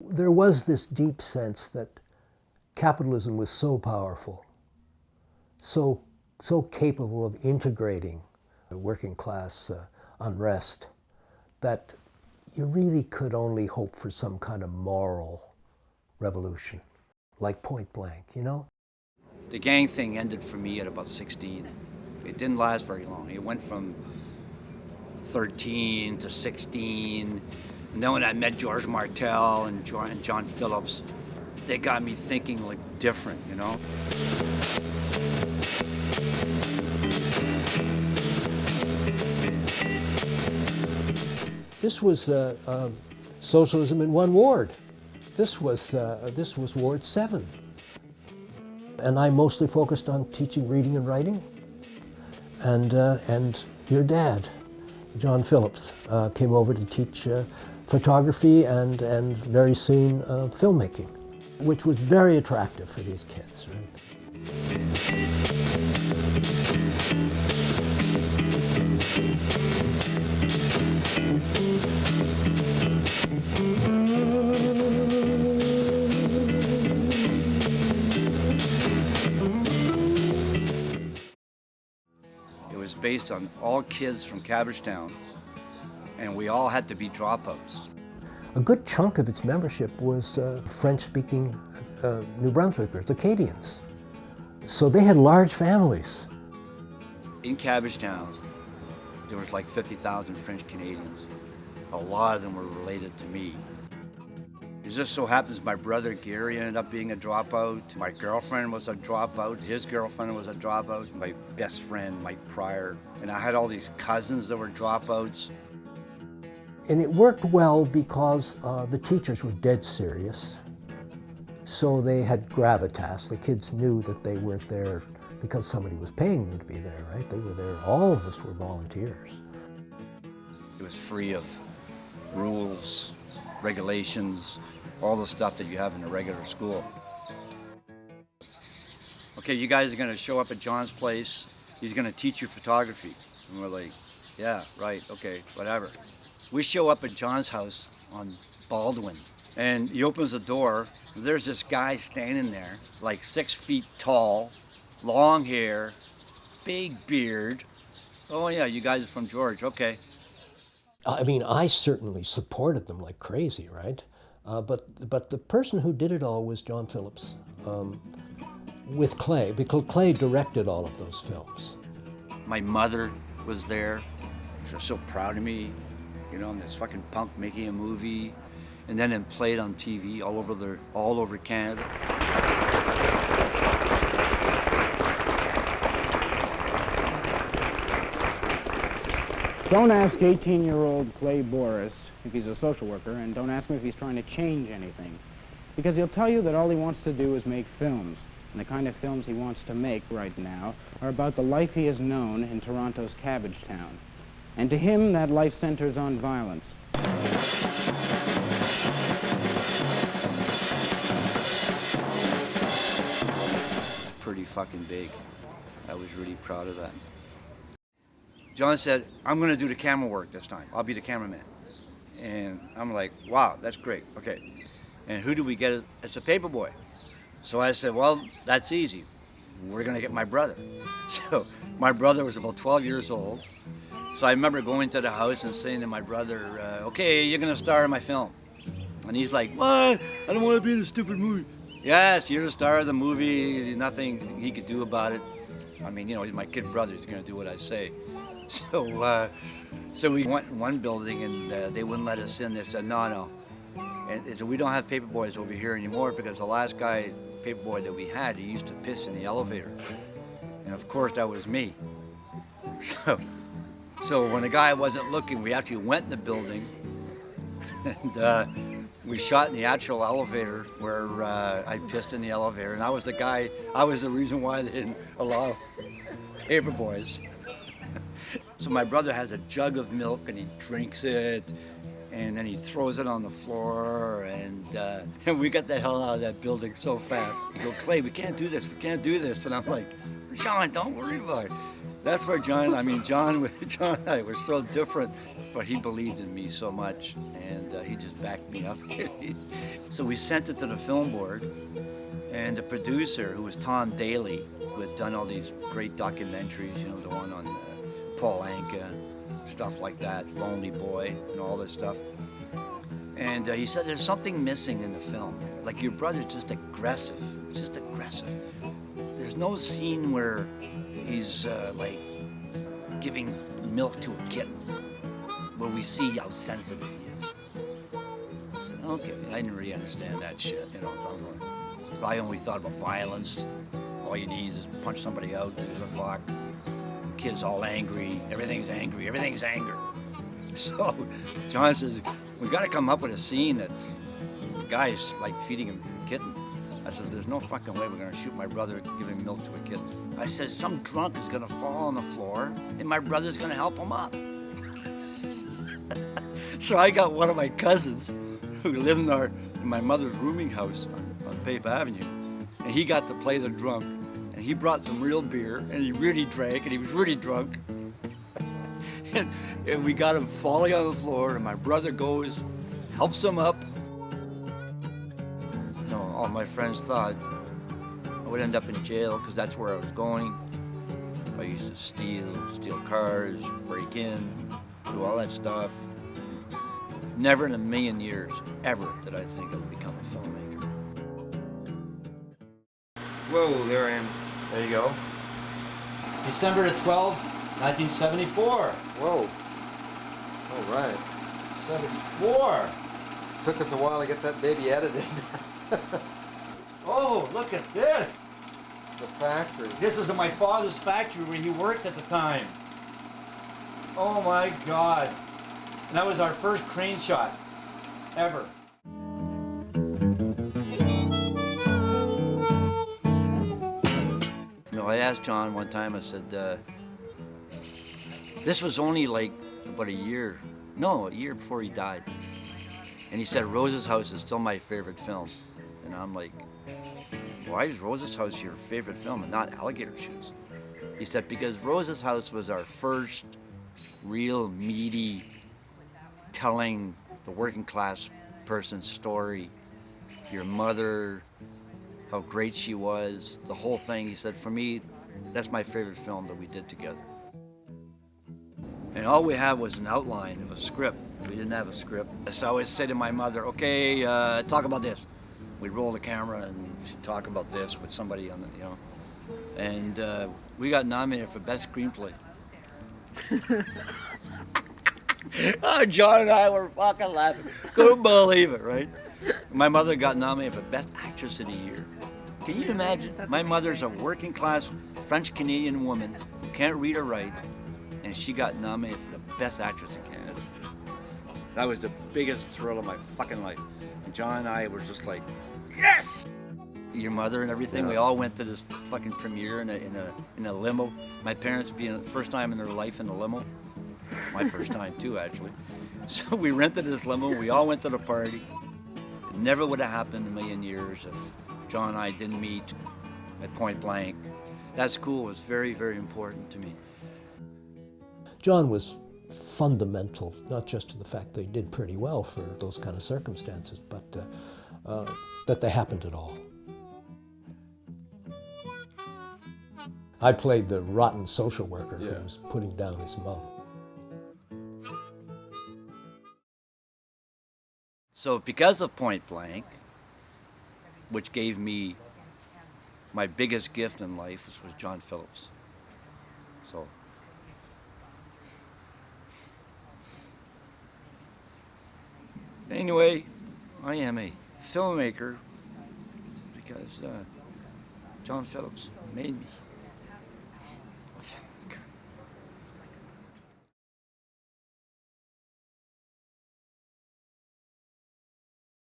There was this deep sense that capitalism was so powerful, so capable of integrating working class unrest, that you really could only hope for some kind of moral revolution, like Point Blank, you know? The gang thing ended for me at about 16. It didn't last very long. It went from 13 to 16. And then when I met George Martel and John Phillips, they got me thinking like different, you know? This was socialism in one ward. This was Ward 7. And I mostly focused on teaching reading and writing. And your dad, John Phillips, came over to teach photography and very soon filmmaking, which was very attractive for these kids. Right? It was based on all kids from Cabbagetown, and we all had to be dropouts. A good chunk of its membership was French-speaking New Brunswickers, Acadians. So they had large families. In Cabbagetown, there was like 50,000 French Canadians. A lot of them were related to me. It just so happens my brother Gary ended up being a dropout. My girlfriend was a dropout. His girlfriend was a dropout. My best friend, Mike Pryor. And I had all these cousins that were dropouts. And it worked well because the teachers were dead serious. So they had gravitas. The kids knew that they weren't there because somebody was paying them to be there, right? They were there. All of us were volunteers. It was free of rules, regulations, all the stuff that you have in a regular school. Okay, you guys are gonna show up at John's place. He's gonna teach you photography. And we're like, yeah, right, okay, whatever. We show up at John's house on Baldwin, and he opens the door. There's this guy standing there, like 6 feet tall, long hair, big beard. Oh yeah, you guys are from George, okay. I mean, I certainly supported them like crazy, right? But the person who did it all was John Phillips, with Clay, because Clay directed all of those films. My mother was there. She was so proud of me. You know, I'm this fucking punk making a movie, and then it played on TV all over Canada. Don't ask 18-year-old Clay Boris if he's a social worker, and don't ask him if he's trying to change anything. Because he'll tell you that all he wants to do is make films. And the kind of films he wants to make right now are about the life he has known in Toronto's Cabbagetown. And to him, that life centers on violence. It's pretty fucking big. I was really proud of that. John said, I'm gonna do the camera work this time. I'll be the cameraman. And I'm like, wow, that's great, okay. And who do we get as a paper boy? So I said, well, that's easy. We're gonna get my brother. So my brother was about 12 years old. So I remember going to the house and saying to my brother, okay, you're gonna star in my film. And he's like, what? I don't wanna be in a stupid movie. Yes, you're the star of the movie, nothing he could do about it. I mean, you know, he's my kid brother, he's gonna do what I say. So we went in one building and they wouldn't let us in. They said, no. And they said, we don't have paper boys over here anymore because the last guy, paper boy that we had, he used to piss in the elevator. And of course that was me. So when the guy wasn't looking, we actually went in the building and we shot in the actual elevator where I pissed in the elevator. And I was the reason why they didn't allow paper boys. So my brother has a jug of milk and he drinks it and then he throws it on the floor and we got the hell out of that building so fast. We go, Clay, we can't do this. And I'm like, John, don't worry about it. That's where John and I were so different. but he believed in me so much, and he just backed me up. So we sent it to the film board, and the producer, who was Tom Daly, who had done all these great documentaries, you know, the one on Paul Anka, stuff like that, Lonely Boy, and all this stuff. And he said, there's something missing in the film. Like, your brother's just aggressive. It's just aggressive. There's no scene where he's like giving milk to a kitten, where we see how sensitive he is. I said, okay, I didn't really understand that shit, you know. I only thought about violence. All you need is punch somebody out, there's a fuck. Kid's all angry, everything's angry, everything's anger. So John says, we gotta come up with a scene that the guy's like feeding him a kitten. I said, there's no fucking way we're gonna shoot my brother giving milk to a kitten. I said, some drunk is gonna fall on the floor and my brother's gonna help him up. So I got one of my cousins who lived in my mother's rooming house on Pape Avenue, and he got to play the drunk, and he brought some real beer, and he really drank, and he was really drunk. and we got him falling on the floor, and my brother goes, helps him up. You know, all my friends thought I would end up in jail because that's where I was going. I used to steal cars, break in, do all that stuff. Never in a million years, ever, did I think I would become a filmmaker. Whoa, there I am. There you go. December the 12th, 1974. Whoa. All right. 74. Took us a while to get that baby edited. Oh, look at this. The factory. This was in my father's factory where he worked at the time. Oh my God. And that was our first crane shot ever. You know, I asked John one time, I said, this was only like about a year before he died. And he said, Rose's House is still my favorite film. And I'm like, why is Rose's House your favorite film and not Alligator Shoes? He said, because Rose's House was our first real meaty telling the working class person's story, your mother, how great she was, the whole thing. He said, for me, that's my favorite film that we did together. And all we had was an outline of a script. We didn't have a script. So I always say to my mother, okay, talk about this. We'd roll the camera and she'd talk about this with somebody on the, you know. And we got nominated for Best Screenplay. Oh, John and I were fucking laughing. Couldn't believe it, right? My mother got nominated for Best Actress of the Year. Can you imagine? My mother's a working class French-Canadian woman who can't read or write, and she got nominated for the Best Actress in Canada. That was the biggest thrill of my fucking life. And John and I were just like, yes! Your mother and everything, we all went to this fucking premiere in a limo. My parents being the first time in their life in a limo. My first time too, actually. So we rented this limo, we all went to the party. It never would have happened in a million years if John and I didn't meet at point blank. That school was very, very important to me. John was fundamental, not just to the fact they did pretty well for those kind of circumstances, but that they happened at all. I played the rotten social worker who was putting down his mom. So because of Point Blank, which gave me my biggest gift in life, was John Phillips. So anyway, I am a filmmaker because John Phillips made me.